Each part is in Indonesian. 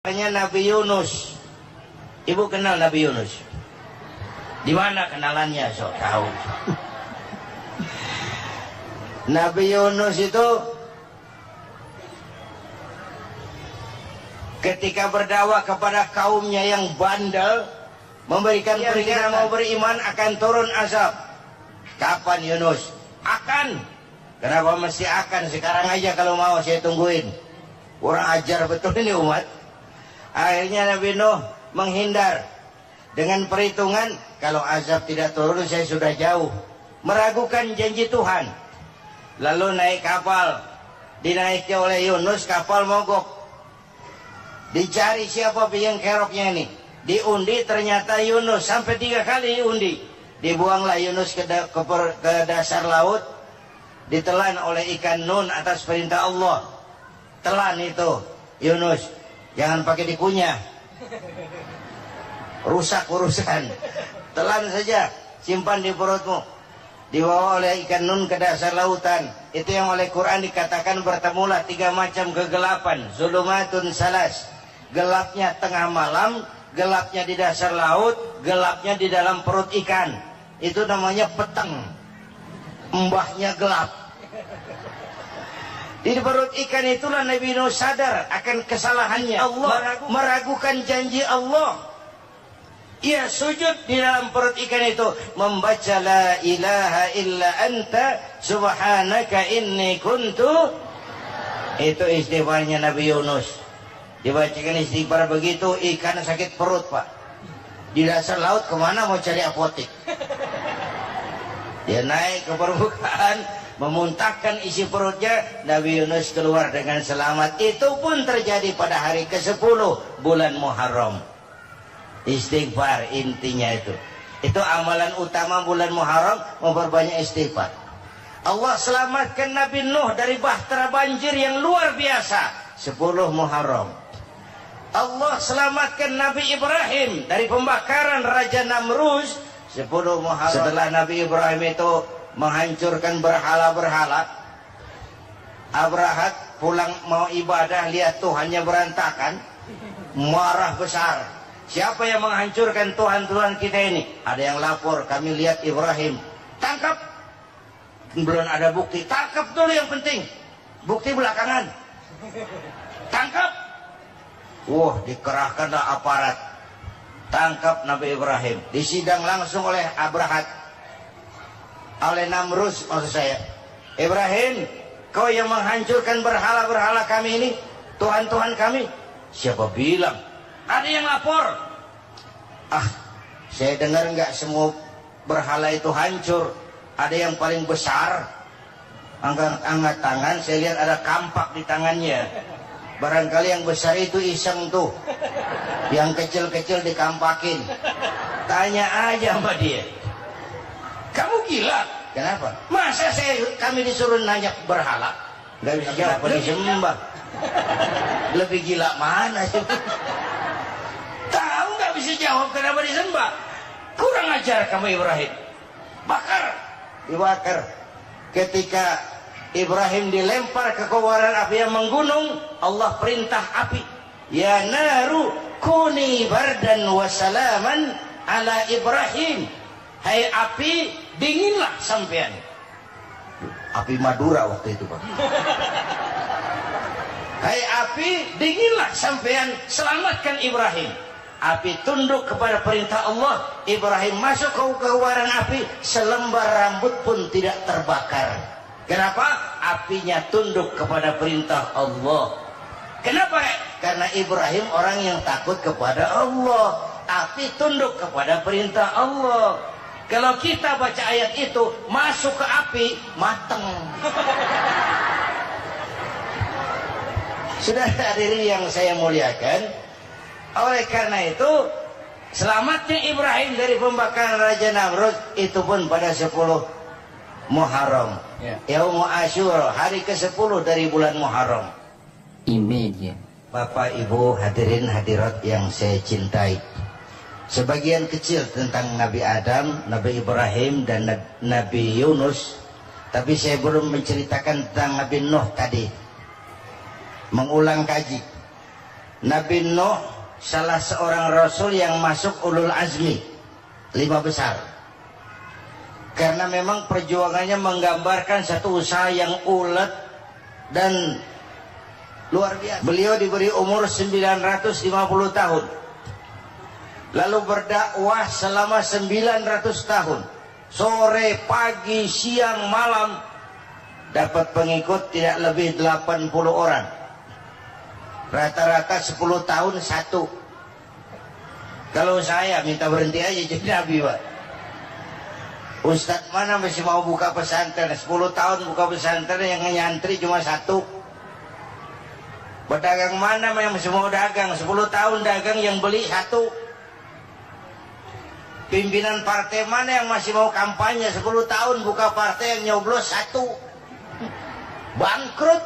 Nabi Yunus. Ibu kenal Nabi Yunus? Di mana kenalannya? Sok tahu. Nabi Yunus itu ketika berdakwah kepada kaumnya yang bandel, memberikan peringatan mau beriman akan turun azab. Kapan Yunus? Akan. Kenapa mesti akan? Sekarang aja kalau mau saya tungguin. Kurang ajar betul ini umat. Akhirnya Nabi Nuh menghindar dengan perhitungan kalau azab tidak turun saya sudah jauh, meragukan janji Tuhan. Lalu naik kapal, dinaiki oleh Yunus, kapal mogok. Dicari siapa biang keroknya ini, diundi ternyata Yunus, sampai 3 kali diundi. Dibuanglah Yunus ke dasar laut, ditelan oleh ikan nun atas perintah Allah. Telan itu Yunus, jangan pakai dikunyah, rusak urusan. Telan saja, simpan di perutmu. Dibawa oleh ikan nun ke dasar lautan. Itu yang oleh Quran dikatakan bertemulah 3 macam kegelapan. Zulumatun salas, gelapnya tengah malam, gelapnya di dasar laut, gelapnya di dalam perut ikan. Itu namanya petang, mbahnya gelap. Di perut ikan itulah Nabi Nuh sadar akan kesalahannya. Allah meragukan janji Allah. Ia sujud di dalam perut ikan itu, membaca la ilaha illa anta subhanaka inni kuntu. Itu istighfarnya Nabi Yunus. Dibacakan istighfar begitu, ikan sakit perut, Pak. Di dasar laut kemana mau cari apotek? Dia naik ke permukaan, memuntahkan isi perutnya. Nabi Yunus keluar dengan selamat. Itu pun terjadi pada hari ke-10 bulan Muharram. Istighfar intinya itu. Itu amalan utama bulan Muharram, memperbanyak istighfar. Allah selamatkan Nabi Nuh dari bahtera banjir yang luar biasa 10 Muharram. Allah selamatkan Nabi Ibrahim dari pembakaran Raja Namrus 10 Muharram. Setelah Nabi Ibrahim itu menghancurkan berhala-berhala, Abrahat pulang mau ibadah, lihat Tuhannya berantakan, marah besar. Siapa yang menghancurkan Tuhan-Tuhan kita ini? Ada yang lapor, kami lihat Ibrahim. Tangkap. Belum ada bukti, tangkap dulu yang penting. Bukti belakangan. Tangkap. Wah, dikerahkanlah aparat. Tangkap Nabi Ibrahim. Disidang langsung oleh Abrahat, oleh Namrus maksud saya. Ibrahim, kau yang menghancurkan berhala-berhala kami ini, Tuhan-Tuhan kami. Siapa bilang? Ada yang lapor. Saya dengar nggak semua berhala itu hancur. Ada yang paling besar, angkat tangan, saya lihat ada kampak di tangannya. Barangkali yang besar itu iseng tuh, yang kecil-kecil dikampakin. Tanya aja sama dia, kamu gila? Kenapa? Masa kami disuruh nanya berhala? Gak bisa jawab, disembah. Lebih gila mana sih? Tahu nggak bisa jawab kenapa disembah? Kurang ajar kamu Ibrahim. Bakar, dibakar. Ketika Ibrahim dilempar ke kobaran api yang menggunung, Allah perintah api, ya naru kuni bardan wa salaman ala Ibrahim. Hai api, dinginlah sampean. Api Madura waktu itu, Pak. Hai api, dinginlah sampean, selamatkan Ibrahim. Api tunduk kepada perintah Allah. Ibrahim masuk ke kobaran api, selembar rambut pun tidak terbakar. Kenapa? Apinya tunduk kepada perintah Allah. Kenapa? Karena Ibrahim orang yang takut kepada Allah. Api tunduk kepada perintah Allah. Kalau kita baca ayat itu, masuk ke api, mateng. Sudah hadirin yang saya muliakan, oleh karena itu selamatnya Ibrahim dari pembakaran Raja Namrud itu pun pada 10 Muharram, Yaum Asyura, hari ke-10 dari bulan Muharram. Ini dia, Bapak Ibu hadirin hadirat yang saya cintai. Sebagian kecil tentang Nabi Adam, Nabi Ibrahim dan Nabi Yunus, tapi saya belum menceritakan tentang Nabi Nuh tadi. Mengulang kaji. Nabi Nuh salah seorang rasul yang masuk ulul azmi 5 besar, karena memang perjuangannya menggambarkan satu usaha yang ulet dan luar biasa. Beliau diberi umur 950 tahun, lalu berdakwah selama 900 tahun, sore, pagi, siang, malam, dapat pengikut tidak lebih 80 orang, rata-rata 10 tahun satu. Kalau saya minta berhenti aja jadi nabi, Pak. Ustadz mana masih mau buka pesantren 10 tahun buka pesantren, yang nyantri cuma satu. Pedagang mana yang masih mau dagang 10 tahun dagang, yang beli satu. Pimpinan partai mana yang masih mau kampanye 10 tahun buka partai, yang nyoblos satu. Bangkrut.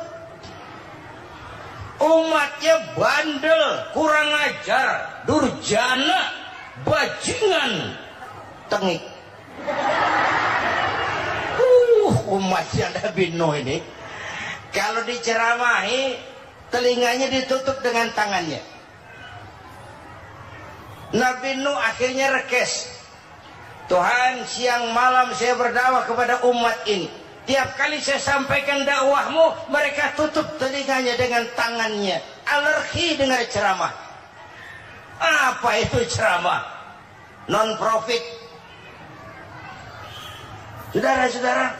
Umatnya bandel, kurang ajar, durjana, bajingan, tengik. Umatnya Nabi Nuh ini kalau diceramahi telinganya ditutup dengan tangannya. Nabi Nuh akhirnya rekes. Tuhan, siang malam saya berdakwah kepada umat ini. Tiap kali saya sampaikan dakwahmu, mereka tutup telinganya dengan tangannya. Alergi dengar ceramah. Apa itu ceramah? Non-profit. Saudara-saudara,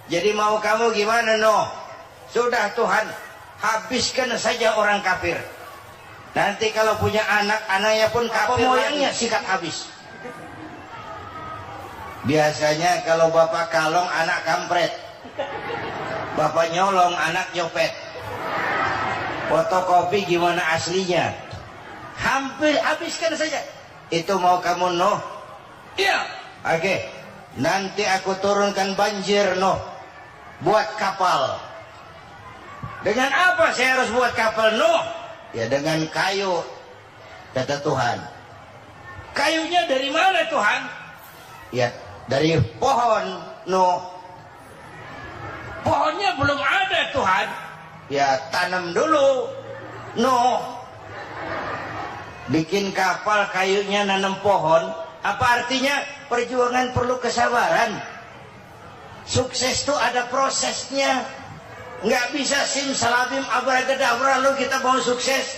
jadi mau kamu gimana, Nuh? Sudah Tuhan, habiskan saja orang kafir. Nanti kalau punya anak, anaknya pun kafir, moyangnya sikat habis. Biasanya kalau bapak kalong, anak kampret. Bapak nyolong, anak nyopet. Fotokopi gimana aslinya? Hampir habiskan saja. Itu mau kamu, Nuh? Iya. Oke. Nanti aku turunkan banjir, Nuh. Buat kapal. Dengan apa saya harus buat kapal, Nuh? Ya dengan kayu, kata Tuhan. Kayunya dari mana, Tuhan? Ya dari pohon, Nuh. Pohonnya belum ada, Tuhan. Ya tanam dulu, Nuh. Bikin kapal, kayunya nanam pohon. Apa artinya? Perjuangan perlu kesabaran. Sukses itu ada prosesnya. Nggak bisa simsalabim abracadabra lalu kita mau sukses.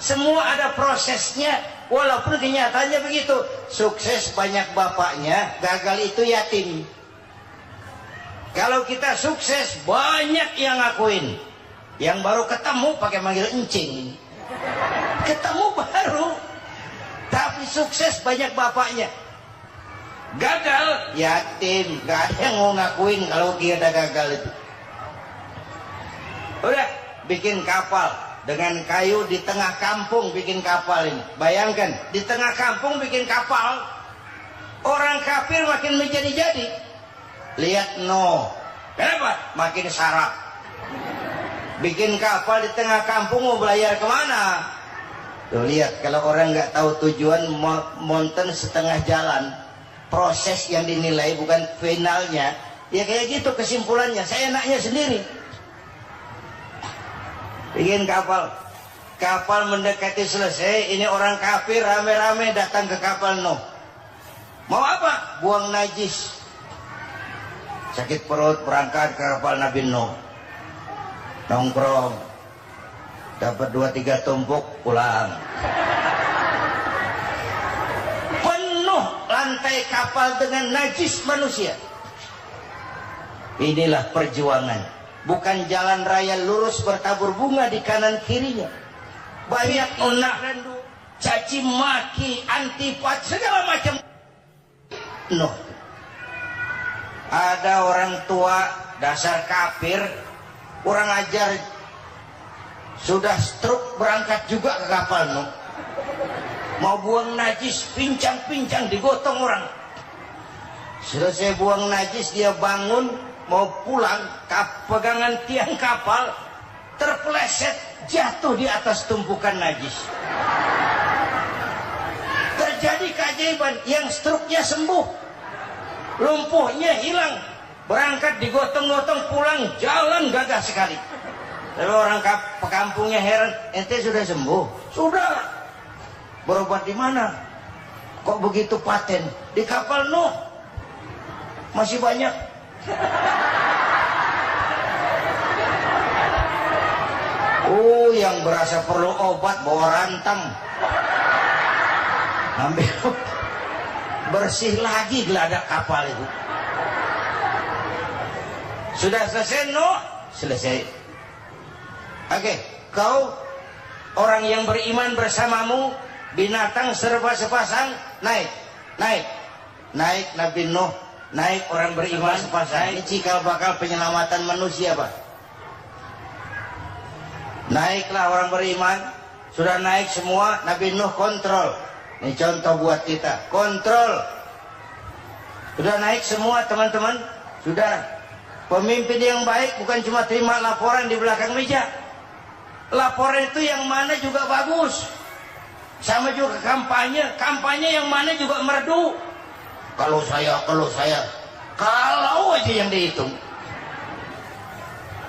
Semua ada prosesnya. Walaupun kenyataannya begitu. Sukses banyak bapaknya, gagal itu yatim. Kalau kita sukses banyak yang ngakuin. Yang baru ketemu pakai manggil encing. Ketemu baru. Tapi sukses banyak bapaknya. Gagal yatim, gak ada yang mau ngakuin kalau kita gagal itu. Udah bikin kapal dengan kayu di tengah kampung, bikin kapal ini. Bayangkan di tengah kampung bikin kapal, orang kafir makin menjadi-jadi. Lihat Nuh, kenapa? Makin sarap. Bikin kapal di tengah kampung mau belayar kemana? Tuh lihat, kalau orang nggak tahu tujuan, mountain setengah jalan. Proses yang dinilai bukan finalnya. Ya kayak gitu kesimpulannya. Saya enaknya sendiri. Bikin kapal. Kapal mendekati selesai. Ini orang kafir rame-rame datang ke kapal Nuh. Mau apa? Buang najis. Sakit perut berangkat ke kapal Nabi Nuh. Nongkrong. Dapat 2-3 tumpuk pulang. Penuh lantai kapal dengan najis manusia. Inilah perjuangan. Bukan jalan raya lurus bertabur bunga di kanan kirinya. Banyak onak, caci maki, antipat, segala macam. Nuh. Ada orang tua dasar kafir, kurang ajar, sudah stroke berangkat juga ke kapal Nuh. Mau buang najis, pincang-pincang digotong orang. Selesai buang najis dia bangun mau pulang, pegangan tiang kapal terpeleset jatuh di atas tumpukan najis. Terjadi keajaiban, yang stroke-nya sembuh. Lumpuhnya hilang, berangkat digotong-gotong pulang, jalan gagah sekali. Tapi orang pekampungnya heran, ente sudah sembuh? Sudah. Berobat di mana? Kok begitu paten? Di kapal Nuh. Masih banyak. Oh, yang berasa perlu obat bawa rantang. Ambil bersih lagi geladak kapal itu. Sudah selesai Nuh? Selesai. Oke, kau orang yang beriman bersamamu, binatang serba sepasang, naik Nabi Nuh, naik orang beriman sepasang. Ini cikal bakal penyelamatan manusia, Pak. Naiklah orang beriman, sudah naik semua, Nabi Nuh kontrol. Ini contoh buat kita, kontrol. Sudah naik semua teman-teman, sudah. Pemimpin yang baik bukan cuma terima laporan di belakang meja. Laporan itu yang mana juga bagus. Sama juga kampanye yang mana juga merdu. Kalau aja yang dihitung.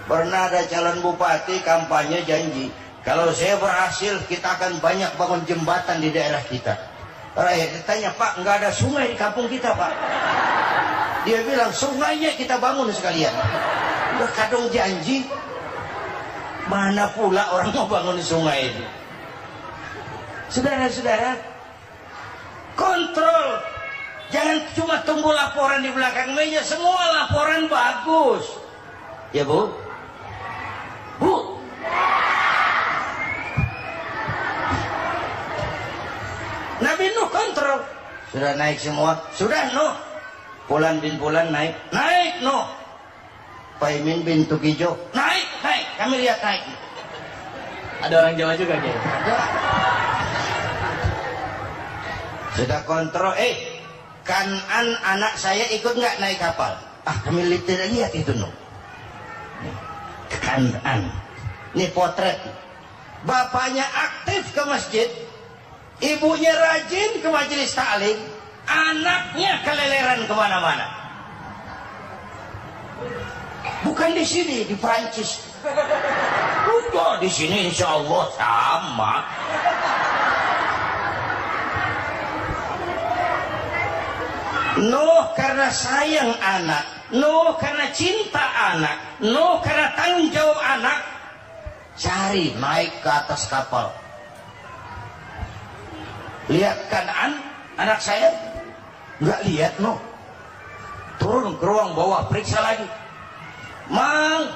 Pernah ada calon bupati kampanye janji, kalau saya berhasil kita akan banyak bangun jembatan di daerah kita. Rakyat ditanya, Pak, nggak ada sungai di kampung kita, Pak. Dia bilang, sungainya kita bangun sekalian. Udah kadung janji, mana pula orang mau bangun sungai itu. Saudara-saudara, kontrol. Jangan cuma tunggu laporan di belakang meja. Semua laporan bagus. Ya, Bu? Bu? Nabi Nuh kontrol. Sudah naik semua? Sudah, Nuh. Pulan bin Pulan naik. Naik, Nuh. Paimin bin Tukijo. Naik. Kami lihat naik. Ada orang Jawa juga, Kiai. Sudah kontrol. Kanan anak saya ikut nggak naik kapal? Kami lihat itu, Nuh. Kanan. Ini potret. Bapaknya aktif ke masjid. Ibunya rajin ke majelis taklim. Anaknya keleleran kemana-mana. Bukan di sini, di Prancis. Udah di sini insya Allah sama. Nuh karena sayang anak, Nuh karena cinta anak, Nuh karena tanggung jawab anak, cari naik ke atas kapal. Lihat Kanaan, anak saya, nggak lihat Nuh. Turun ke ruang bawah, periksa lagi. Mang,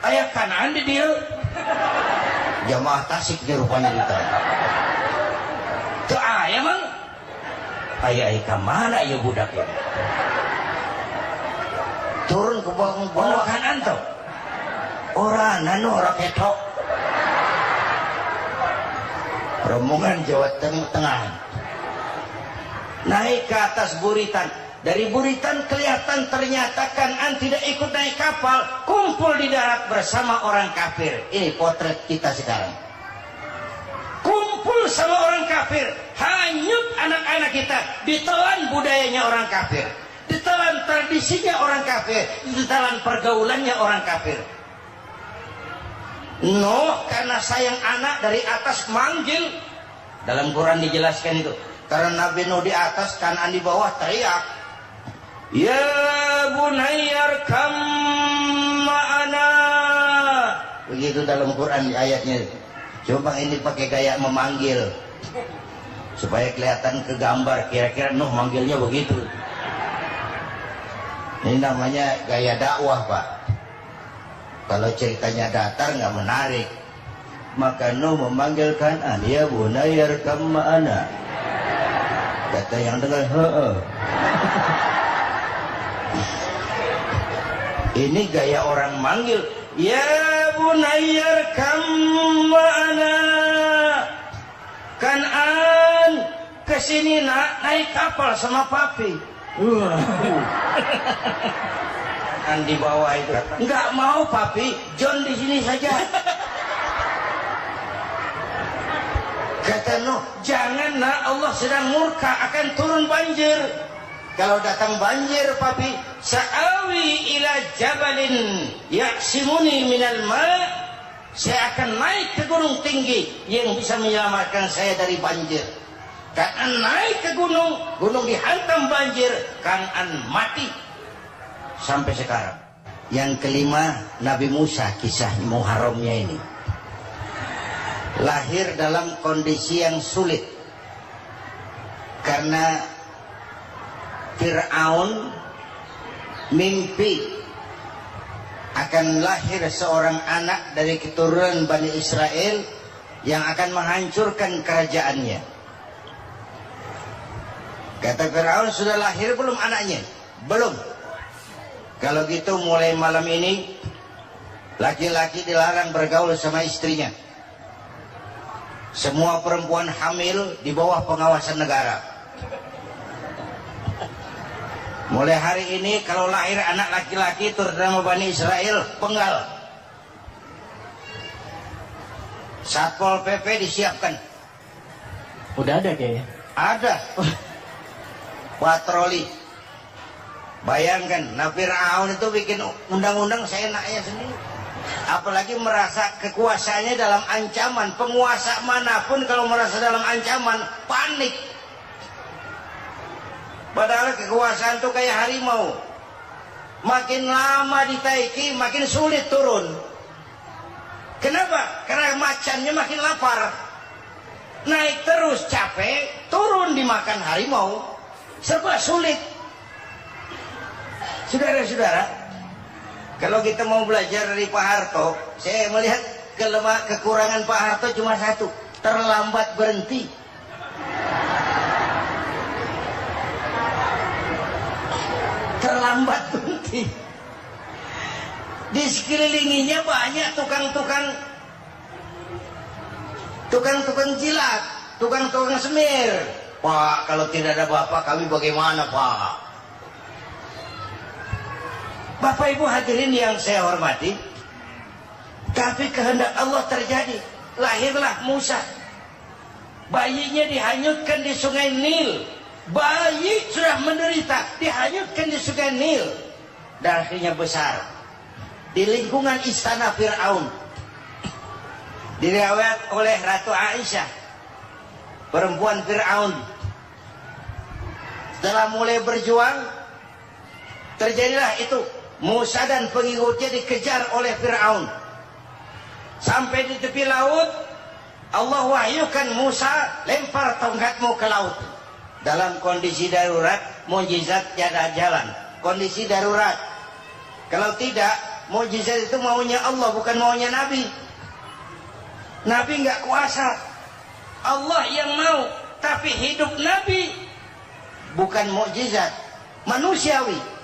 ayah Kanaan di dia. Jamaah Tasik di rupanya ditanya. Tuh ayah mang. Ayah ke mana ya budak ya? Turun ke bawah Kanaan tuh. Orang nanu orang ketok. Rombongan Jawa Tengah. Naik ke atas buritan. Dari buritan kelihatan ternyata Kanaan tidak ikut naik kapal, kumpul di darat bersama orang kafir. Ini potret kita sekarang. Kumpul sama orang kafir, hanyut anak-anak kita, ditelan budayanya orang kafir, ditelan tradisinya orang kafir, ditelan pergaulannya orang kafir. Nuh karena sayang anak dari atas manggil. Dalam Quran dijelaskan itu. Karena Nabi Nuh di atas, Kanaan di bawah, teriak. Ya bunayyarkam ma'ana. Begitu dalam Quran ayatnya. Coba ini pakai gaya memanggil supaya kelihatan ke gambar. Kira-kira Nuh manggilnya begitu. Ini namanya gaya dakwah, Pak. Kalau ceritanya datar nggak menarik. Maka Nuh memanggil Kanaan, ya bunayyarkam ma'ana. Kata yang dengar, ini gaya orang manggil. Ya bunayyarkam ma'ana. Kanaan, kesini nak, naik kapal sama papi. Kan di bawah itu. Enggak mau papi, John di sini saja. Kata Nuh, jangan nak, Allah sedang murka, akan turun banjir. kalau datang banjir papi, sa'awi ila jabalin yaksimuni minal ma', saya akan naik ke gunung tinggi yang bisa menyelamatkan saya dari banjir. Kan'an naik ke gunung, gunung dihantam banjir, Kan'an mati sampai sekarang. Yang kelima, Nabi Musa, kisah Muharramnya ini lahir dalam kondisi yang sulit karena Fir'aun mimpi akan lahir seorang anak dari keturunan Bani Israel yang akan menghancurkan kerajaannya. Kata Fir'aun, sudah lahir belum anaknya? Belum. Kalau gitu mulai malam ini laki-laki dilarang bergaul sama istrinya. Semua perempuan hamil di bawah pengawasan negara. Mulai hari ini kalau lahir anak laki-laki terutama Bani Israel, penggal. Satpol PP disiapkan. Udah ada kayaknya. Ada. Patroli. Bayangkan, Fir'aun itu bikin undang-undang seenaknya sendiri. Apalagi merasa kekuasaannya dalam ancaman. Penguasa manapun kalau merasa dalam ancaman, panik. Padahal kekuasaan itu kayak harimau. Makin lama ditaiki, makin sulit turun. Kenapa? Karena macannya makin lapar. Naik terus capek, turun dimakan harimau. Serba sulit. Saudara-saudara, kalau kita mau belajar dari Pak Harto, saya melihat kekurangan Pak Harto cuma satu, terlambat berhenti. Terlambat berhenti. Di sekelilinginya banyak tukang-tukang jilat, tukang-tukang semir. Pak, kalau tidak ada Bapak kami bagaimana, Pak? Bapak Ibu hadirin yang saya hormati, tapi kehendak Allah terjadi. Lahirlah Musa. Bayinya dihanyutkan di sungai Nil. Bayi sudah menderita, dihanyutkan di sungai Nil. Dan akhirnya besar di lingkungan istana Fir'aun. Diriwayat oleh Ratu Aisyah, perempuan Fir'aun. Setelah mulai berjuang, terjadilah itu. Musa dan pengikutnya dikejar oleh Fir'aun. Sampai di tepi laut, Allah wahyukan Musa, lempar tongkatmu ke laut. Dalam kondisi darurat, mukjizat tiada jalan. Kondisi darurat. Kalau tidak, mukjizat itu maunya Allah, bukan maunya Nabi. Nabi nggak kuasa. Allah yang mau. Tapi hidup Nabi bukan mukjizat, manusiawi.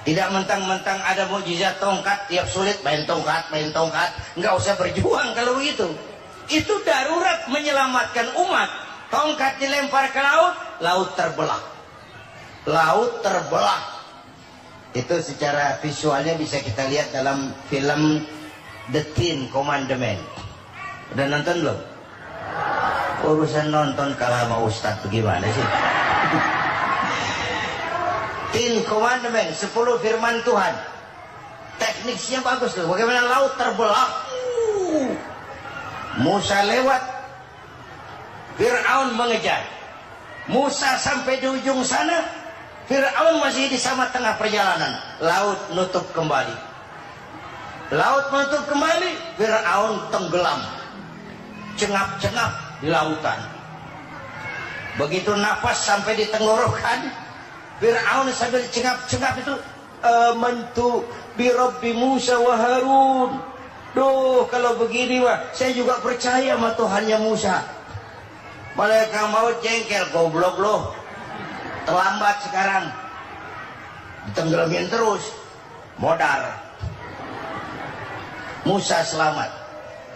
Tidak mentang-mentang ada mukjizat tongkat, tiap sulit main tongkat. Nggak usah berjuang kalau begitu. Itu darurat menyelamatkan umat. Tongkat dilempar ke laut, laut terbelah. Laut terbelah. Itu secara visualnya bisa kita lihat dalam film The Ten Commandments. Udah nonton belum? Urusan nonton kalah sama Ustadz bagaimana sih? Ten Commandments, 10 firman Tuhan. Tekniknya bagus loh. Bagaimana laut terbelah. Musa lewat. Fir'aun mengejar. Musa sampai di ujung sana. Fir'aun masih di sama tengah perjalanan. Laut nutup kembali. Laut menutup kembali. Fir'aun tenggelam. Cengap-cengap di lautan. Begitu nafas sampai di tenggorokan, Fir'aun sambil cengap-cengap itu, amantu bi Rabbi Musa wa Harun. Duh, kalau begini wah, saya juga percaya sama Tuhannya Musa. Malaikat maut jengkel, goblok loh. Terlambat sekarang. Ditenggelamin terus. Modar. Musa selamat.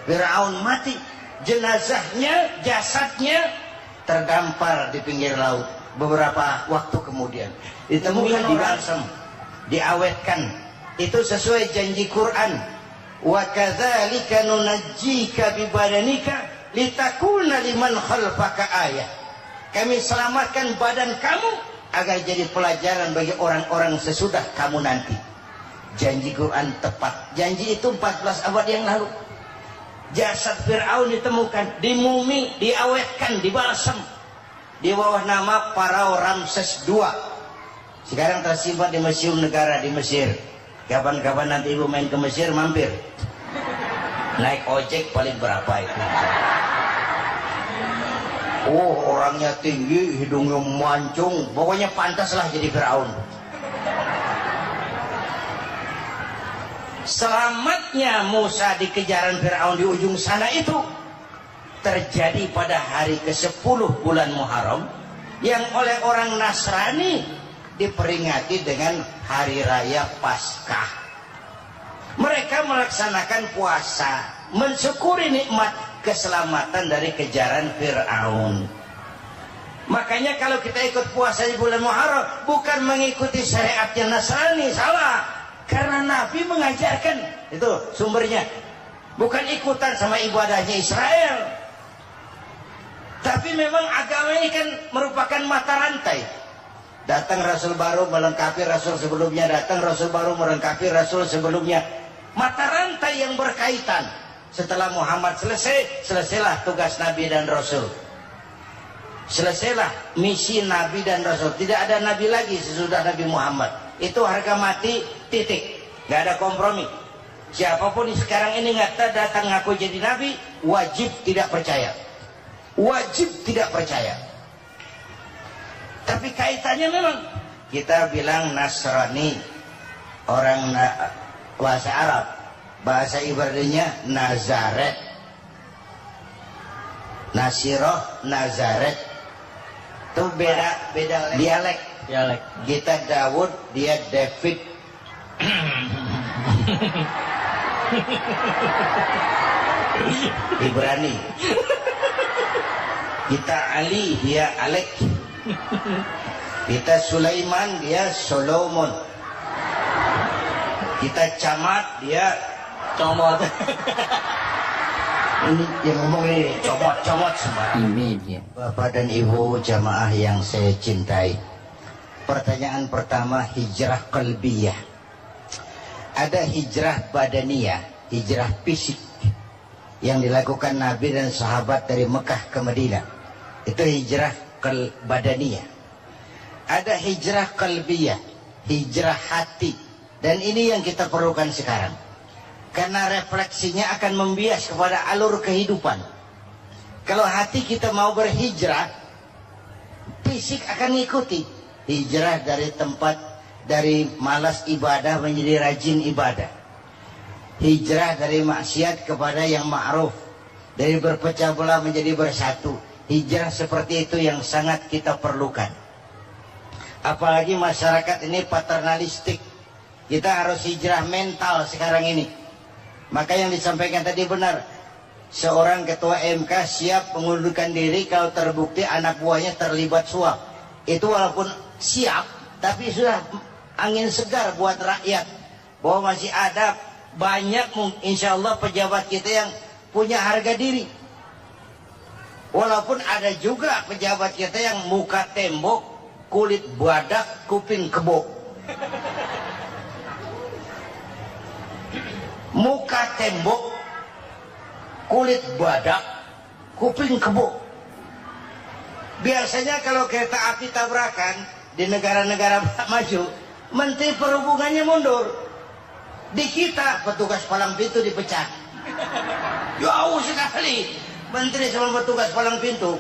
Fir'aun mati. Jenazahnya, jasadnya terdampar di pinggir laut. Beberapa waktu kemudian ditemukan di balsam, diawetkan. Itu sesuai janji Quran. Wa kadzalika nunajjika bi badanika litakuna liman khalfaka ayah. Kami selamatkan badan kamu agar jadi pelajaran bagi orang-orang sesudah kamu nanti. Janji Quran tepat. Janji itu 14 abad yang lalu. Jasad Fir'aun ditemukan, dimumi, diawetkan, dibalsam di bawah nama Parao Ramses II. Sekarang tersimpan di Museum Negara di Mesir. Kapan-kapan nanti ibu main ke Mesir, mampir. Naik ojek paling berapa itu? Oh, orangnya tinggi, hidungnya mancung, pokoknya pantaslah jadi Fir'aun. Selamatnya Musa di kejaran Fir'aun di ujung sana itu terjadi pada hari ke-10 bulan Muharram, yang oleh orang Nasrani diperingati dengan hari raya Paskah. Mereka melaksanakan puasa, mensyukuri nikmat keselamatan dari kejaran Fir'aun. Makanya kalau kita ikut puasa di bulan Muharram bukan mengikuti syariatnya Nasrani, salah. Karena Nabi mengajarkan, itu sumbernya, bukan ikutan sama ibadahnya Israel. Tapi memang agama ini kan merupakan mata rantai. Datang Rasul baru melengkapi Rasul sebelumnya, datang Rasul baru melengkapi Rasul sebelumnya. Mata rantai yang berkaitan. Setelah Muhammad selesai, selesailah tugas Nabi dan Rasul. Selesailah misi Nabi dan Rasul. Tidak ada Nabi lagi sesudah Nabi Muhammad. Itu harga mati, titik. Gak ada kompromi. Siapapun sekarang ini datang ngaku jadi Nabi, wajib tidak percaya. Wajib tidak percaya. Tapi kaitannya memang, kita bilang Nasrani, orang bahasa Arab, bahasa Ibraninya Nazaret, Nasiroh, Nazaret. Itu beda dialek. Kita Daud, dia David. Ibrani. Kita Ali, dia Alek. Kita Sulaiman, dia Solomon. Kita Camat, dia Comot. Ini yang ngomong ini comot sembarang. Ini dia. Bapak dan Ibu jamaah yang saya cintai, pertanyaan pertama, hijrah qalbiyah. Ada hijrah badaniyah, hijrah fisik yang dilakukan Nabi dan sahabat dari Mekah ke Madinah. Itu hijrah badaniyah. Ada hijrah qalbiyah, hijrah hati. Dan ini yang kita perlukan sekarang. Karena refleksinya akan membias kepada alur kehidupan. Kalau hati kita mau berhijrah, fisik akan mengikuti. Hijrah dari tempat, dari malas ibadah menjadi rajin ibadah. Hijrah dari maksiat kepada yang ma'ruf. Dari berpecah belah menjadi bersatu. Hijrah seperti itu yang sangat kita perlukan. Apalagi masyarakat ini paternalistik. Kita harus hijrah mental sekarang ini. Maka yang disampaikan tadi benar. Seorang ketua MK siap mengundurkan diri kalau terbukti anak buahnya terlibat suap. Itu walaupun siap, tapi sudah angin segar buat rakyat. Bahwa masih ada banyak insya Allah pejabat kita yang punya harga diri. Walaupun ada juga pejabat kita yang muka tembok, kulit badak, kuping kebo. Muka tembok, kulit badak, kuping kebo. Biasanya kalau kereta api tabrakan di negara-negara maju, Menteri Perhubungannya mundur. Di kita petugas palang pintu dipecat. Jauh sekali Menteri sama petugas palang pintu.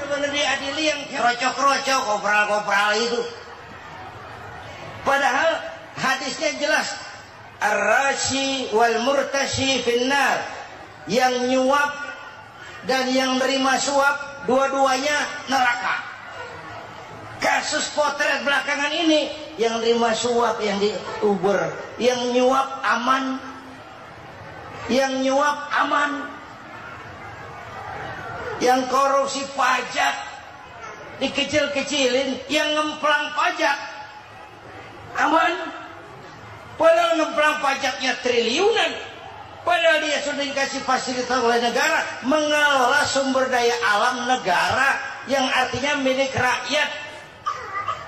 Benar diadili yang kerocok-kerocok, kopral-kopral itu. Padahal hadisnya jelas. Ar-rashi wal murtashi finnar. Yang nyuap dan yang nerima suap, dua-duanya neraka. Kasus potret belakangan ini, yang nerima suap, yang diuber, yang nyuap aman, yang nyuap aman, yang korupsi pajak dikecil-kecilin, yang ngemplang pajak aman. Padahal ngemplang pajaknya triliunan. Padahal dia sudah dikasih fasilitas oleh negara mengelola sumber daya alam negara yang artinya milik rakyat.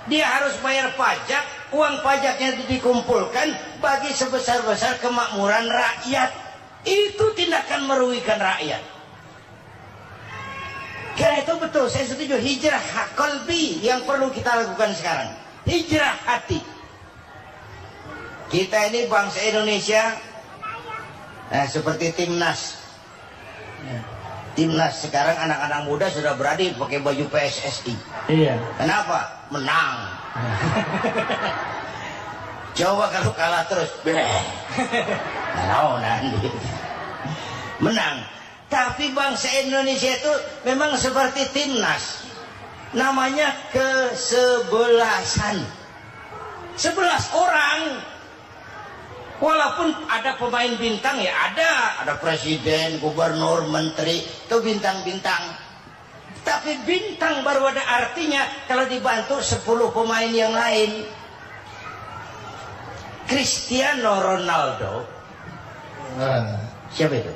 Dia harus bayar pajak, uang pajaknya dikumpulkan bagi sebesar-besar kemakmuran rakyat. Itu tindakan merugikan rakyat. Karena itu betul, saya setuju, hijrah qalbi yang perlu kita lakukan sekarang. Hijrah hati. Kita ini bangsa Indonesia, seperti timnas. Timnas sekarang anak-anak muda sudah berani pakai baju PSSI. Iya. Kenapa? Menang. Coba kalau kalah terus, nanti menang. Tapi bangsa Indonesia itu memang seperti timnas. Namanya kesebelasan. 11 orang. Walaupun ada pemain bintang ya ada presiden, gubernur, menteri, itu bintang-bintang. Tapi bintang baru ada artinya kalau dibantu 10 pemain yang lain. Cristiano Ronaldo. Siapa itu?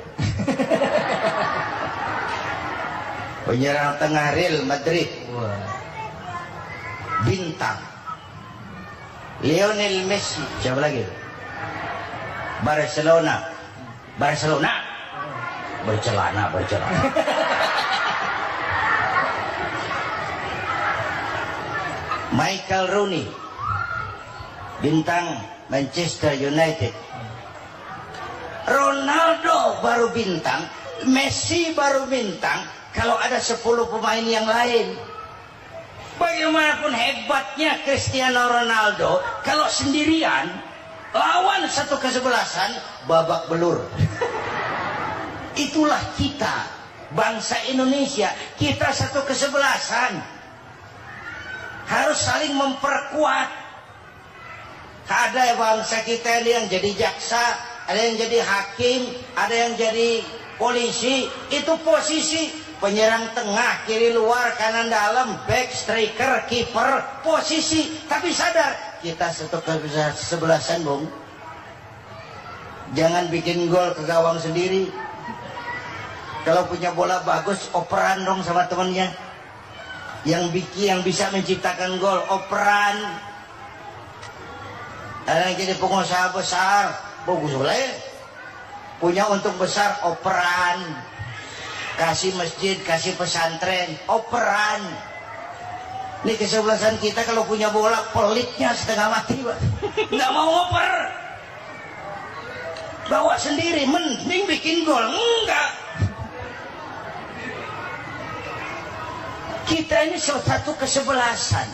Penyerang tengah Real Madrid. Bintang. Lionel Messi. Siapa lagi? Barcelona. Bercelana. Michael Rooney, bintang Manchester United. Ronaldo baru bintang, Messi baru bintang kalau ada 10 pemain yang lain. Bagaimanapun hebatnya Cristiano Ronaldo, kalau sendirian lawan satu kesebelasan, babak belur. Itulah kita, bangsa Indonesia. Kita satu kesebelasan, harus saling memperkuat. Ada bangsa kita yang jadi jaksa, ada yang jadi hakim, ada yang jadi polisi. Itu posisi penyerang tengah, kiri luar, kanan dalam, back, striker, kiper, posisi. Tapi sadar, kita satu kesebelasan, Bung. Jangan bikin gol ke gawang sendiri. Kalau punya bola bagus, operan dong sama temennya. Yang bisa menciptakan gol, operan. Ada yang jadi pengusaha besar, bagus boleh. Punya untung besar, operan. Kasih masjid, kasih pesantren, operan. Ini kesebelasan kita kalau punya bola, pelitnya setengah mati, Pak. Nggak mau ngoper. Bawa sendiri, mending bikin gol. Enggak. Kita ini satu kesebelasan.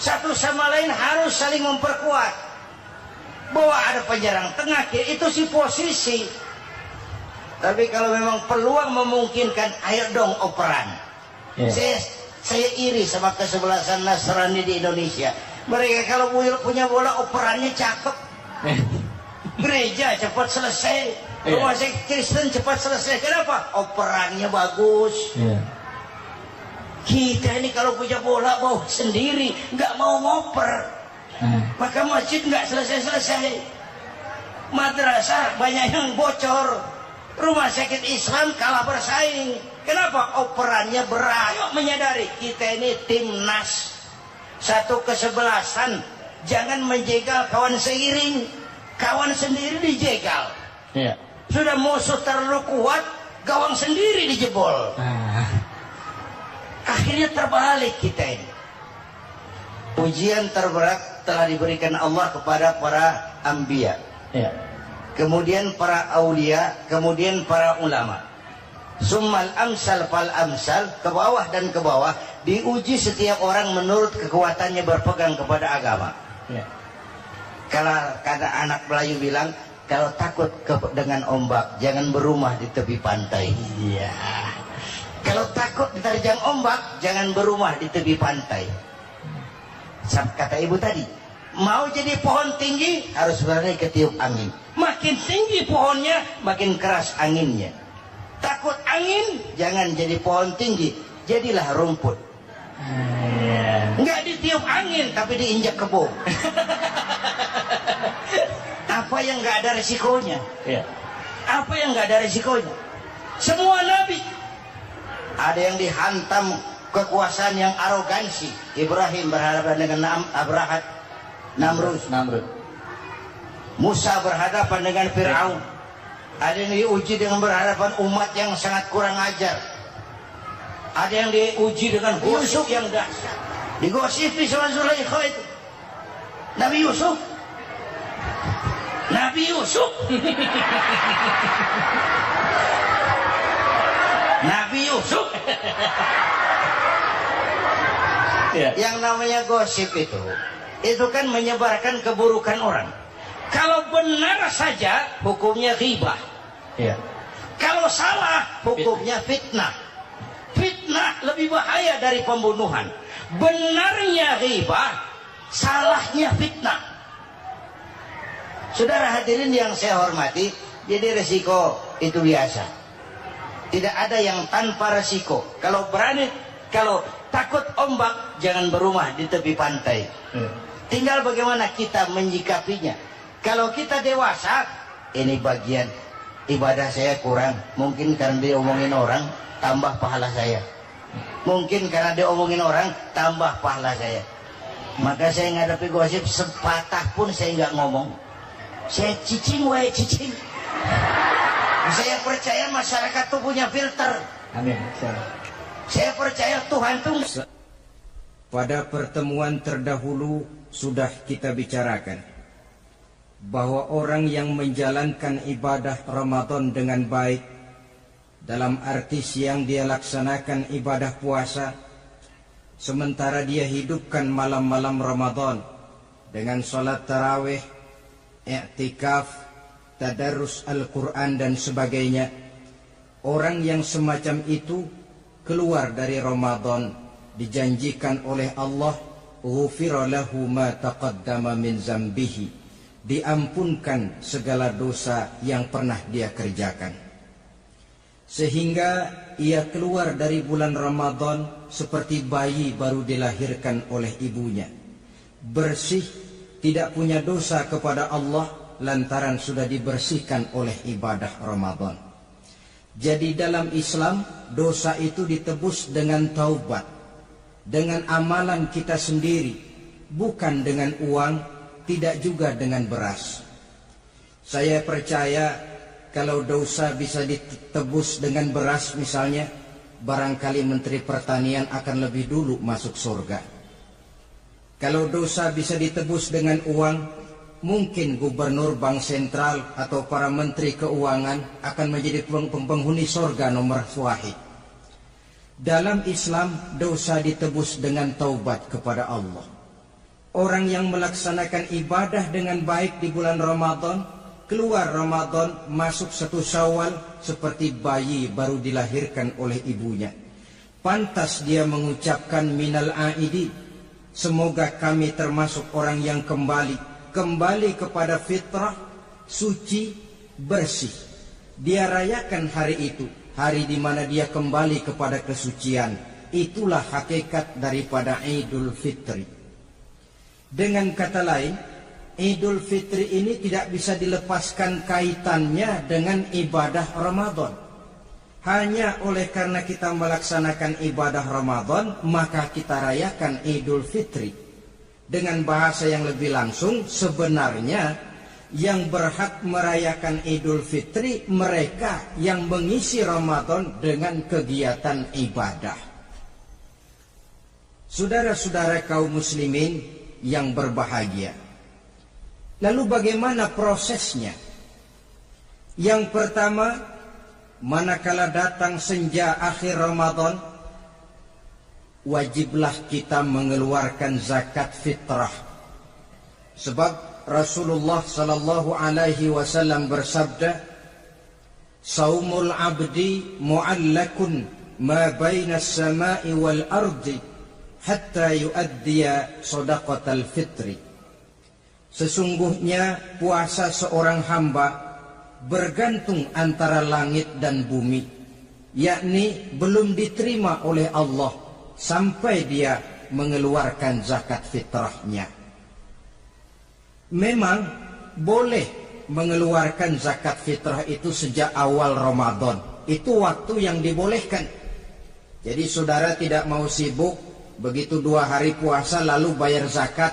Satu sama lain harus saling memperkuat. Bahwa ada penyerang tengah, kiri, itu si posisi. Tapi kalau memang peluang memungkinkan, ayo dong operan. Saya iri sama kesebelasan Nasrani di Indonesia. Mereka kalau punya bola, operannya cakep. Gereja cepat selesai, rumah sakit Kristen cepat selesai. Kenapa? Operannya bagus. Kita ini kalau punya bola bawa sendiri, nggak mau ngoper. Maka masjid nggak selesai-selesai. Madrasah banyak yang bocor. Rumah sakit Islam kalah bersaing. Kenapa? Operannya berat. Ayo menyadari, kita ini timnas. Satu kesebelasan. Jangan menjegal kawan seiring. Kawan sendiri dijegal. Sudah musuh terlalu kuat, gawang sendiri dijebol. Akhirnya terbalik kita ini. Ujian terberat telah diberikan Allah kepada para anbiya. Kemudian para aulia, kemudian para ulama. Summal amsal fal amsal, ke bawah dan ke bawah, diuji setiap orang menurut kekuatannya berpegang kepada agama. Kalau kata anak Melayu bilang, kalau takut dengan ombak, jangan berumah di tepi pantai. Kalau takut diterjang ombak, jangan berumah di tepi pantai. Kata ibu tadi, mau jadi pohon tinggi, harus berani ketiup angin. Makin tinggi pohonnya, makin keras anginnya. Takut angin, jangan jadi pohon tinggi, jadilah rumput. Nggak ditiup angin, tapi diinjak kebo. Apa yang nggak ada resikonya? Apa yang nggak ada resikonya? Semua nabi, ada yang dihantam kekuasaan yang arogansi. Ibrahim berhadapan dengan Namrud. Musa berhadapan dengan Fir'aun. Ada yang diuji dengan berhadapan umat yang sangat kurang ajar. Ada yang diuji dengan gosip yang dahsyat. Digosipi sama Zulaikha itu. Nabi Yusuf. Nabi Yusuf Ya. Yang namanya gosip itu kan menyebarkan keburukan orang. Kalau benar saja hukumnya ghibah. Ya. Kalau salah hukumnya fitnah. Fitnah lebih bahaya dari pembunuhan. Benarnya ghibah, salahnya fitnah. Saudara hadirin yang saya hormati, jadi resiko itu biasa. Tidak ada yang tanpa resiko. Kalau berani, kalau takut ombak, jangan berumah di tepi pantai. Tinggal bagaimana kita menyikapinya. Kalau kita dewasa, ini bagian ibadah saya kurang. Mungkin karena diomongin orang, tambah pahala saya. Mungkin karena diomongin orang, tambah pahala saya. Maka saya ngadapi gosip, sepatah pun saya nggak ngomong. Saya cicing, cicing. Saya percaya masyarakat itu punya filter. Amin. Saya percaya Tuhan itu. Pada pertemuan terdahulu sudah kita bicarakan bahwa orang yang menjalankan ibadah Ramadan dengan baik, dalam arti siang dia laksanakan ibadah puasa, sementara dia hidupkan malam-malam Ramadan dengan sholat tarawih, i'tikaf, tadarus Al-Quran dan sebagainya. Orang yang semacam itu keluar dari Ramadan dijanjikan oleh Allah, ghufira lahu ma taqaddama min zambihi, diampunkan segala dosa yang pernah dia kerjakan. Sehingga ia keluar dari bulan Ramadan seperti bayi baru dilahirkan oleh ibunya, bersih, tidak punya dosa kepada Allah lantaran sudah dibersihkan oleh ibadah Ramadan. Jadi dalam Islam, dosa itu ditebus dengan taubat, dengan amalan kita sendiri, bukan dengan uang, tidak juga dengan beras. Saya percaya kalau dosa bisa ditebus dengan beras misalnya, barangkali Menteri Pertanian akan lebih dulu masuk surga. Kalau dosa bisa ditebus dengan uang, mungkin gubernur bank sentral atau para menteri keuangan akan menjadi penghuni surga nomor wahid. Dalam Islam, dosa ditebus dengan taubat kepada Allah. Orang yang melaksanakan ibadah dengan baik di bulan Ramadan, keluar Ramadan, masuk 1 Syawal seperti bayi baru dilahirkan oleh ibunya. Pantas dia mengucapkan minal aidi, semoga kami termasuk orang yang kembali kepada fitrah, suci, bersih. Dia rayakan hari itu, hari di mana dia kembali kepada kesucian. Itulah hakikat daripada Idul Fitri. Dengan kata lain, Idul Fitri ini tidak bisa dilepaskan kaitannya dengan ibadah Ramadan. Hanya oleh karena kita melaksanakan ibadah Ramadan, maka kita rayakan Idul Fitri. Dengan bahasa yang lebih langsung, sebenarnya yang berhak merayakan Idul Fitri mereka yang mengisi Ramadan dengan kegiatan ibadah. Saudara-saudara kaum muslimin yang berbahagia, lalu bagaimana prosesnya? Yang pertama, manakala datang senja akhir Ramadan, wajiblah kita mengeluarkan zakat fitrah. Sebab Rasulullah sallallahu alaihi wasallam bersabda, "Saumul 'abdi mu'allakun ma baina as-sama'i wal ardi hatta yuaddiya shadaqatal fitri." Sesungguhnya puasa seorang hamba bergantung antara langit dan bumi, yakni belum diterima oleh Allah sampai dia mengeluarkan zakat fitrahnya. Memang boleh mengeluarkan zakat fitrah itu sejak awal Ramadan. Itu waktu yang dibolehkan. Jadi saudara tidak mau sibuk, begitu 2 hari puasa lalu bayar zakat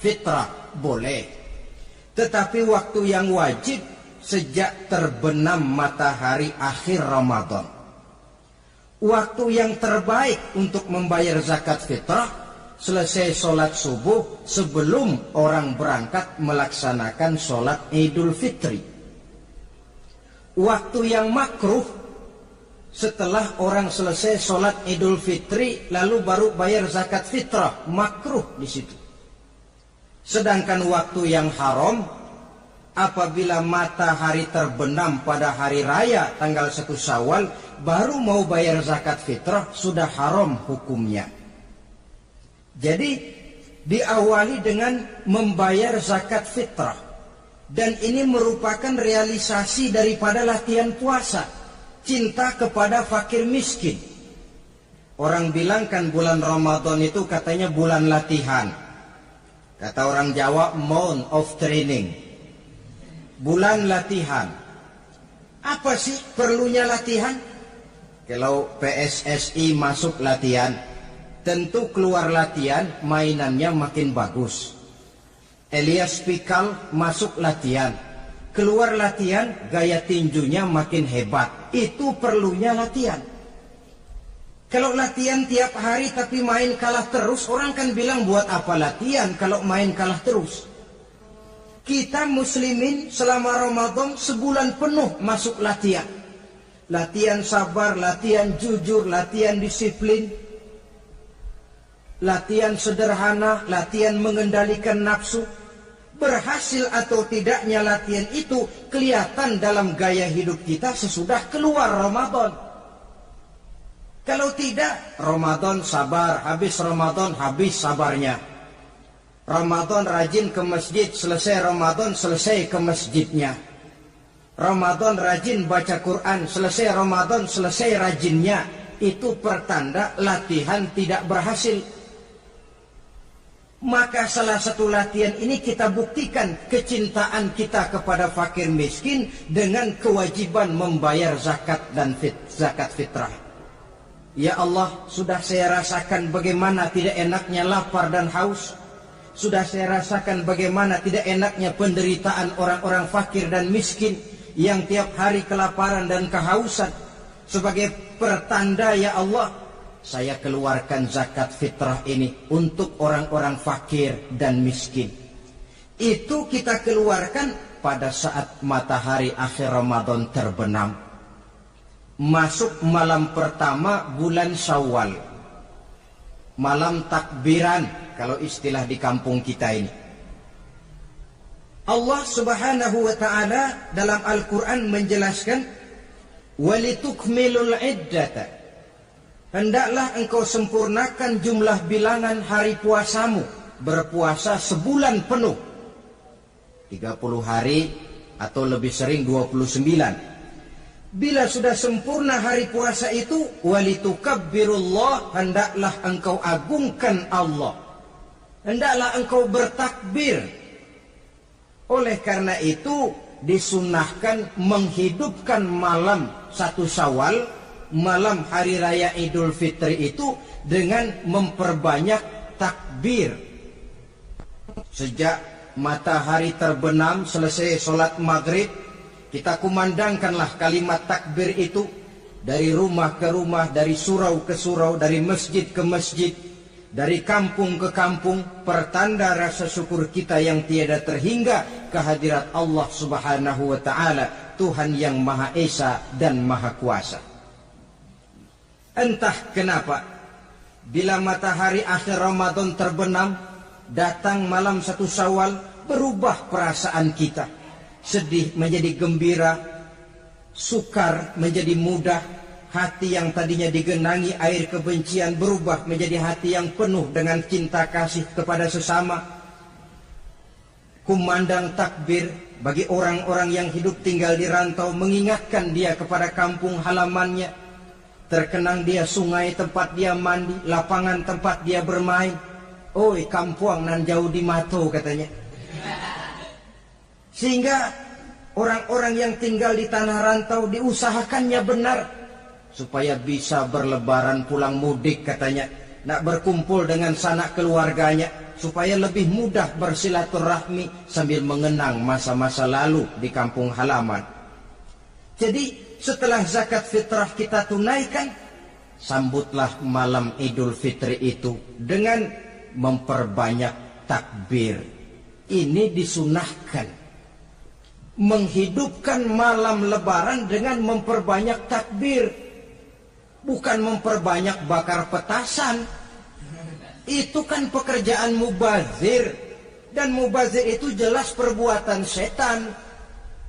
fitrah, boleh. Tetapi waktu yang wajib sejak terbenam matahari akhir Ramadan. Waktu yang terbaik untuk membayar zakat fitrah selesai sholat subuh sebelum orang berangkat melaksanakan sholat Idul Fitri. Waktu yang makruh setelah orang selesai sholat Idul Fitri lalu baru bayar zakat fitrah, makruh di situ. Sedangkan waktu yang haram apabila matahari terbenam pada hari raya tanggal 1 Syawal baru mau bayar zakat fitrah, sudah haram hukumnya. Jadi diawali dengan membayar zakat fitrah, dan ini merupakan realisasi daripada latihan puasa, cinta kepada fakir miskin. Orang bilang kan bulan Ramadan itu katanya bulan latihan. Kata orang Jawa, month of training. Bulan latihan. Apa sih perlunya latihan? Kalau PSSI masuk latihan, tentu keluar latihan mainannya makin bagus. Elias Pikal masuk latihan, keluar latihan gaya tinjunya makin hebat. Itu perlunya latihan. Kalau latihan tiap hari tapi main kalah terus, orang kan bilang buat apa latihan kalau main kalah terus. Kita muslimin selama Ramadan sebulan penuh masuk latihan. Latihan sabar, latihan jujur, latihan disiplin, latihan sederhana, latihan mengendalikan nafsu. Berhasil atau tidaknya latihan itu kelihatan dalam gaya hidup kita sesudah keluar Ramadan. Kalau tidak, Ramadan sabar, habis Ramadan habis sabarnya. Ramadan rajin ke masjid, selesai Ramadan selesai ke masjidnya. Ramadan rajin baca Quran, selesai Ramadan selesai rajinnya. Itu pertanda latihan tidak berhasil. Maka salah satu latihan ini kita buktikan kecintaan kita kepada fakir miskin dengan kewajiban membayar zakat dan zakat fitrah. Ya Allah, sudah saya rasakan bagaimana tidak enaknya lapar dan haus. Sudah saya rasakan bagaimana tidak enaknya penderitaan orang-orang fakir dan miskin yang tiap hari kelaparan dan kehausan. Sebagai pertanda, ya Allah, saya keluarkan zakat fitrah ini untuk orang-orang fakir dan miskin. Itu kita keluarkan pada saat matahari akhir Ramadan terbenam. Masuk malam pertama bulan Syawal. Malam takbiran kalau istilah di kampung kita ini. Allah Subhanahu wa taala dalam Al-Qur'an menjelaskan, "Walitukmilul iddata." Hendaklah engkau sempurnakan jumlah bilangan hari puasamu, berpuasa sebulan penuh. 30 hari atau lebih sering 29. Bila sudah sempurna hari puasa itu, walitukabbirullah, hendaklah engkau agungkan Allah. Hendaklah engkau bertakbir. Oleh karena itu disunahkan menghidupkan malam 1 Syawal, malam hari raya Idul Fitri itu dengan memperbanyak takbir. Sejak matahari terbenam selesai sholat maghrib, kita kumandangkanlah kalimat takbir itu dari rumah ke rumah, dari surau ke surau, dari masjid ke masjid, dari kampung ke kampung, pertanda rasa syukur kita yang tiada terhingga kehadirat Allah Subhanahu wa taala, Tuhan yang Maha Esa dan Maha Kuasa. Entah kenapa bila matahari akhir Ramadan terbenam, datang malam 1 Syawal, berubah perasaan kita. Sedih menjadi gembira, sukar menjadi mudah, hati yang tadinya digenangi air kebencian berubah menjadi hati yang penuh dengan cinta kasih kepada sesama. Kumandang takbir bagi orang-orang yang hidup tinggal di rantau, mengingatkan dia kepada kampung halamannya. Terkenang dia sungai tempat dia mandi, lapangan tempat dia bermain. Oi, kampuang nan jauh di mato, katanya. Sehingga orang-orang yang tinggal di tanah rantau diusahakannya benar supaya bisa berlebaran pulang mudik katanya, nak berkumpul dengan sanak keluarganya supaya lebih mudah bersilaturahmi sambil mengenang masa-masa lalu di kampung halaman. Jadi setelah zakat fitrah kita tunaikan, sambutlah malam Idul Fitri itu dengan memperbanyak takbir. Ini disunahkan. Menghidupkan malam lebaran dengan memperbanyak takbir, bukan memperbanyak bakar petasan. Itu kan pekerjaan mubazir, dan mubazir itu jelas perbuatan setan.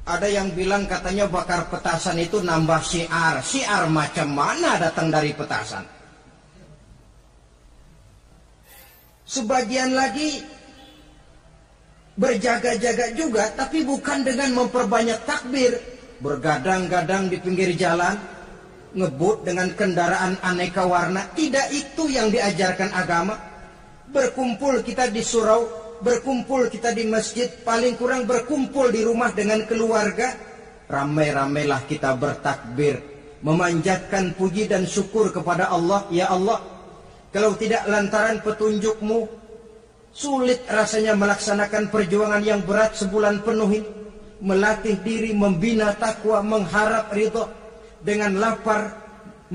Ada yang bilang katanya bakar petasan itu nambah syiar. Syiar macam mana datang dari petasan? Sebagian lagi berjaga-jaga juga, tapi bukan dengan memperbanyak takbir. Bergadang-gadang di pinggir jalan, ngebut dengan kendaraan aneka warna. Tidak itu yang diajarkan agama. Berkumpul kita di surau, berkumpul kita di masjid, paling kurang berkumpul di rumah dengan keluarga. Ramai-ramailah kita bertakbir, memanjatkan puji dan syukur kepada Allah. Ya Allah, kalau tidak lantaran petunjuk-Mu, sulit rasanya melaksanakan perjuangan yang berat sebulan penuh ini. Melatih diri, membina takwa, mengharap ridho. Dengan lapar,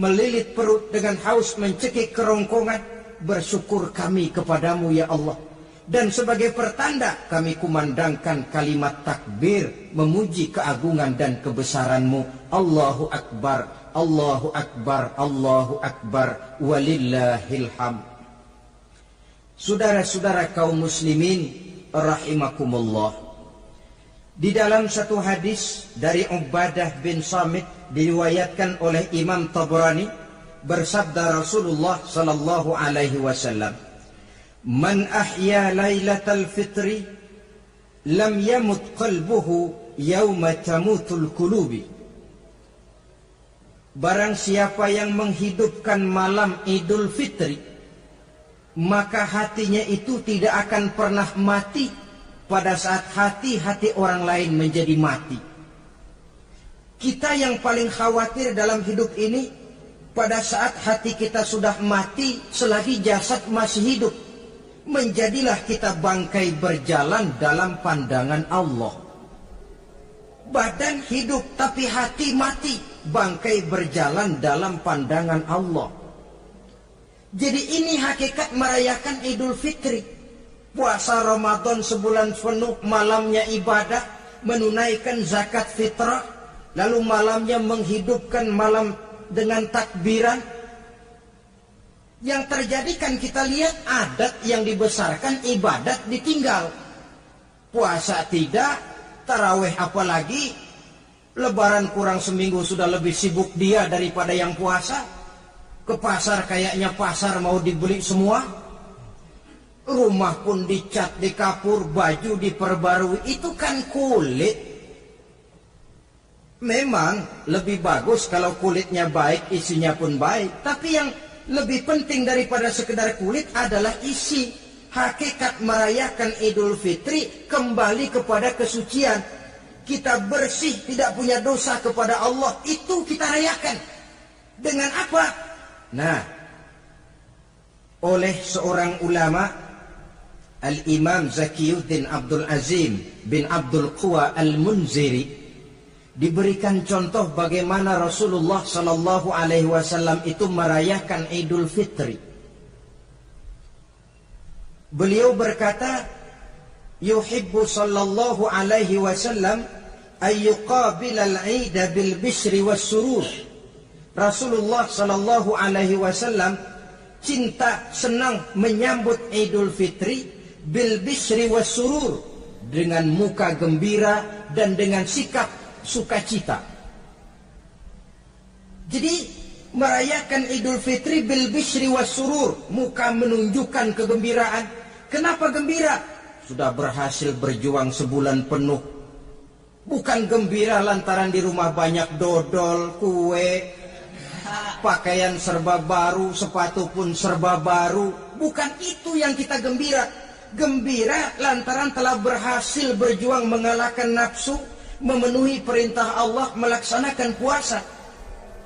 melilit perut, dengan haus, mencekik kerongkongan. Bersyukur kami kepadamu ya Allah. Dan sebagai pertanda kami kumandangkan kalimat takbir, memuji keagungan dan kebesaran-Mu. Allahu Akbar, Allahu Akbar, Allahu Akbar, walillahil hamd. Saudara-saudara kaum muslimin rahimakumullah, di dalam satu hadis dari Ubadah bin Samit diriwayatkan oleh Imam Tabrani, bersabda Rasulullah sallallahu alaihi wasallam, "Man ahya lailatal fitri lam yamut qalbuhu yauma tamutul qulubi." Barang siapa yang menghidupkan malam Idul Fitri, maka hatinya itu tidak akan pernah mati pada saat hati-hati orang lain menjadi mati. Kita yang paling khawatir dalam hidup ini, pada saat hati kita sudah mati selagi jasad masih hidup, menjadilah kita bangkai berjalan dalam pandangan Allah. Badan hidup tapi hati mati, bangkai berjalan dalam pandangan Allah. Jadi ini hakikat merayakan Idul Fitri. Puasa Ramadan sebulan penuh, malamnya ibadah, menunaikan zakat fitrah, lalu malamnya menghidupkan malam dengan takbiran. Yang terjadi kan kita lihat adat yang dibesarkan, ibadat ditinggal. Puasa tidak, tarawih apalagi, lebaran kurang seminggu sudah lebih sibuk dia daripada yang puasa. Ke pasar kayaknya pasar mau dibeli semua. Rumah pun dicat, dikapur, baju diperbarui. Itu kan kulit. Memang lebih bagus kalau kulitnya baik, isinya pun baik. Tapi yang lebih penting daripada sekedar kulit adalah isi. Hakikat merayakan Idul Fitri kembali kepada kesucian. Kita bersih, tidak punya dosa kepada Allah. Itu kita rayakan. Dengan apa? Nah, oleh seorang ulama, Al-Imam Zakiyuddin Abdul Azim bin Abdul Quwa Al-Munziri, diberikan contoh bagaimana Rasulullah sallallahu alaihi wasallam itu merayakan Idul Fitri. Beliau berkata, yuhibbu sallallahu alaihi wasallam ayyuqabil al-'id bil bishri was surur. Rasulullah sallallahu alaihi wasallam cinta, senang menyambut Idul Fitri bil bishri was surur, dengan muka gembira dan dengan sikap sukacita. Jadi merayakan Idul Fitri bil bishri was surur, muka menunjukkan kegembiraan. Kenapa gembira? Sudah berhasil berjuang sebulan penuh. Bukan gembira lantaran di rumah banyak dodol, kue, pakaian serba baru, sepatu pun serba baru. Bukan itu yang kita gembira. Gembira lantaran telah berhasil berjuang mengalahkan nafsu, memenuhi perintah Allah, melaksanakan puasa.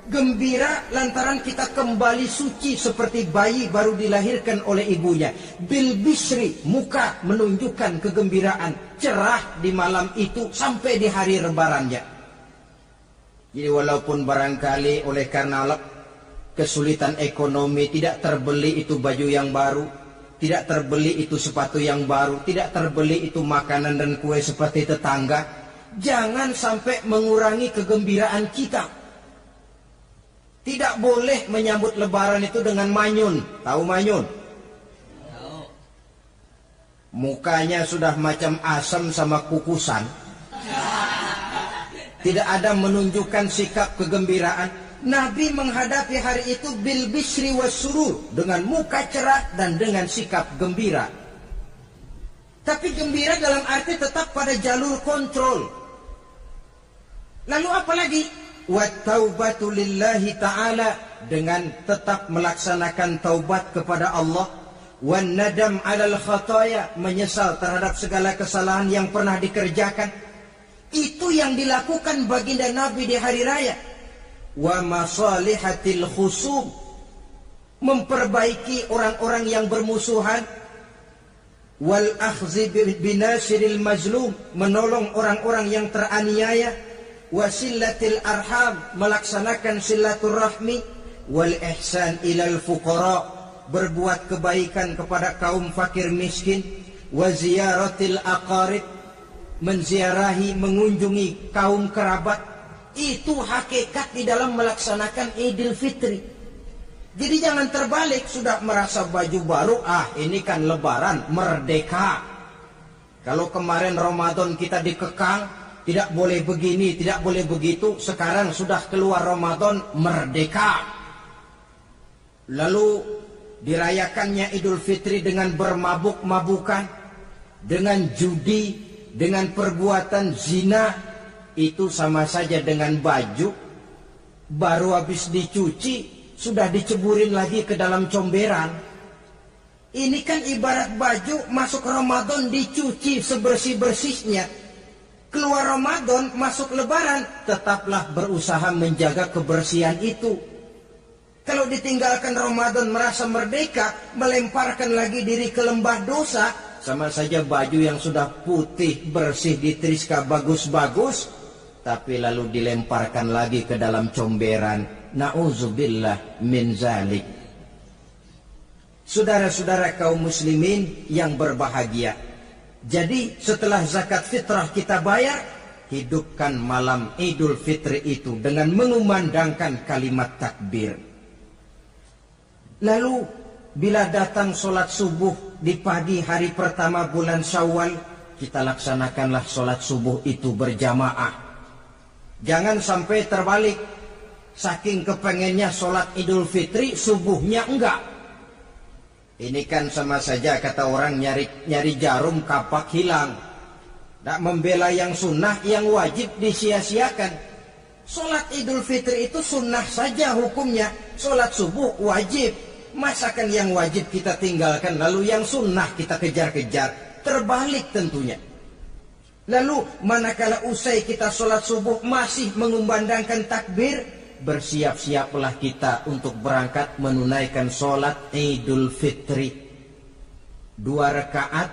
Gembira lantaran kita kembali suci seperti bayi baru dilahirkan oleh ibunya. Bil bisri, muka menunjukkan kegembiraan, cerah di malam itu sampai di hari lebarannya. Jadi walaupun barangkali oleh karena kesulitan ekonomi tidak terbeli itu baju yang baru, tidak terbeli itu sepatu yang baru, tidak terbeli itu makanan dan kue seperti tetangga, jangan sampai mengurangi kegembiraan kita. Tidak boleh menyambut lebaran itu dengan manyun. Tahu manyun? Mukanya sudah macam asam sama kukusan. Tidak ada menunjukkan sikap kegembiraan. Nabi menghadapi hari itu bil bisri was surur, dengan muka cerah dan dengan sikap gembira. Tapi gembira dalam arti tetap pada jalur kontrol. Lalu apa lagi? Wattaubatu lillahi ta'ala, dengan tetap melaksanakan taubat kepada Allah. Wan nadam 'alal khataya, menyesal terhadap segala kesalahan yang pernah dikerjakan. Itu yang dilakukan baginda Nabi di hari raya. Wa masalihatil khusum, memperbaiki orang-orang yang bermusuhan. Wal akhzi binasiril mazlum, menolong orang-orang yang teraniaya. Wasillatil arham, melaksanakan silaturahmi. Wal ihsan ilal fuqara, berbuat kebaikan kepada kaum fakir miskin. Wa ziyaratil aqarib, menziarahi, mengunjungi kaum kerabat. Itu hakikat di dalam melaksanakan Idul Fitri. Jadi jangan terbalik, sudah merasa baju baru, ini kan lebaran, merdeka. Kalau kemarin Ramadan kita dikekang, tidak boleh begini, tidak boleh begitu. Sekarang sudah keluar Ramadan, merdeka. Lalu dirayakannya Idul Fitri dengan bermabuk-mabukan, dengan judi, dengan perbuatan zina. Itu sama saja dengan baju baru habis dicuci, sudah diceburin lagi ke dalam comberan. Ini kan ibarat baju masuk Ramadan dicuci sebersih-bersihnya. Keluar Ramadan, masuk lebaran, tetaplah berusaha menjaga kebersihan itu. Kalau ditinggalkan Ramadan merasa merdeka, melemparkan lagi diri ke lembah dosa, sama saja baju yang sudah putih, bersih, ditriska bagus-bagus, tapi lalu dilemparkan lagi ke dalam comberan. Na'udzubillah min zalik. Saudara-saudara kaum muslimin yang berbahagia, jadi setelah zakat fitrah kita bayar, hidupkan malam Idul Fitri itu dengan mengumandangkan kalimat takbir. Lalu bila datang sholat subuh di pagi hari pertama bulan Syawal, kita laksanakanlah sholat subuh itu berjamaah. Jangan sampai terbalik, saking kepengennya sholat Idul Fitri, subuhnya enggak. Ini kan sama saja kata orang nyari jarum kapak hilang. Tak membela yang sunnah, yang wajib disia-siakan. Sholat Idul Fitri itu sunnah saja hukumnya. Sholat subuh wajib. Masakan yang wajib kita tinggalkan, lalu yang sunnah kita kejar-kejar. Terbalik tentunya. Lalu manakala usai kita sholat subuh masih mengumandangkan takbir, bersiap-siaplah kita untuk berangkat menunaikan sholat Idul Fitri. 2 rakaat,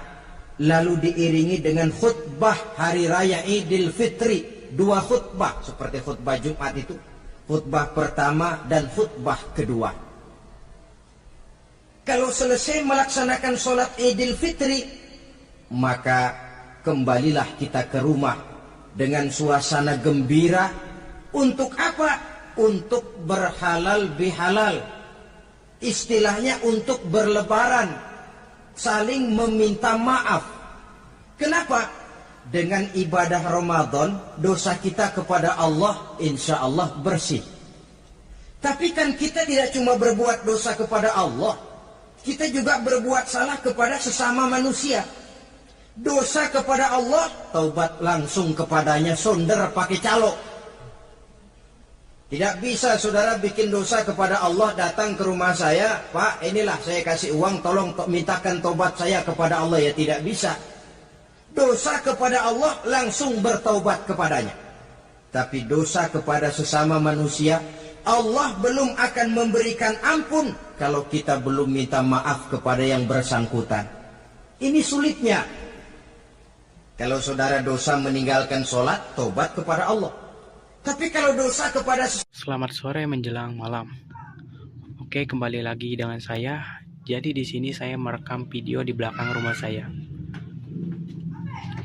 lalu diiringi dengan khutbah hari raya Idul Fitri. 2 khutbah, seperti khutbah Jumat itu. Khutbah pertama dan khutbah kedua. Kalau selesai melaksanakan sholat Idul Fitri, maka kembalilah kita ke rumah dengan suasana gembira. Untuk apa? Untuk berhalal bihalal. Istilahnya untuk berlebaran, saling meminta maaf. Kenapa? Dengan ibadah Ramadan, dosa kita kepada Allah insya Allah bersih. Tapi kan kita tidak cuma berbuat dosa kepada Allah, kita juga berbuat salah kepada sesama manusia. Dosa kepada Allah, taubat langsung kepadanya, sonder pakai calo. Tidak bisa saudara bikin dosa kepada Allah, datang ke rumah saya, Pak inilah saya kasih uang, tolong mintakan taubat saya kepada Allah. Ya tidak bisa. Dosa kepada Allah langsung bertaubat kepadanya. Tapi dosa kepada sesama manusia, Allah belum akan memberikan ampun kalau kita belum minta maaf kepada yang bersangkutan. Ini sulitnya. Kalau saudara dosa meninggalkan sholat, tobat kepada Allah. Tapi kalau dosa kepada Selamat sore menjelang malam. Oke, kembali lagi dengan saya. Jadi di sini saya merekam video di belakang rumah saya.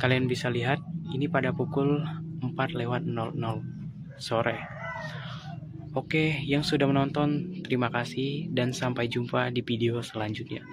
Kalian bisa lihat ini pada pukul 4:00 sore. Oke, yang sudah menonton terima kasih dan sampai jumpa di video selanjutnya.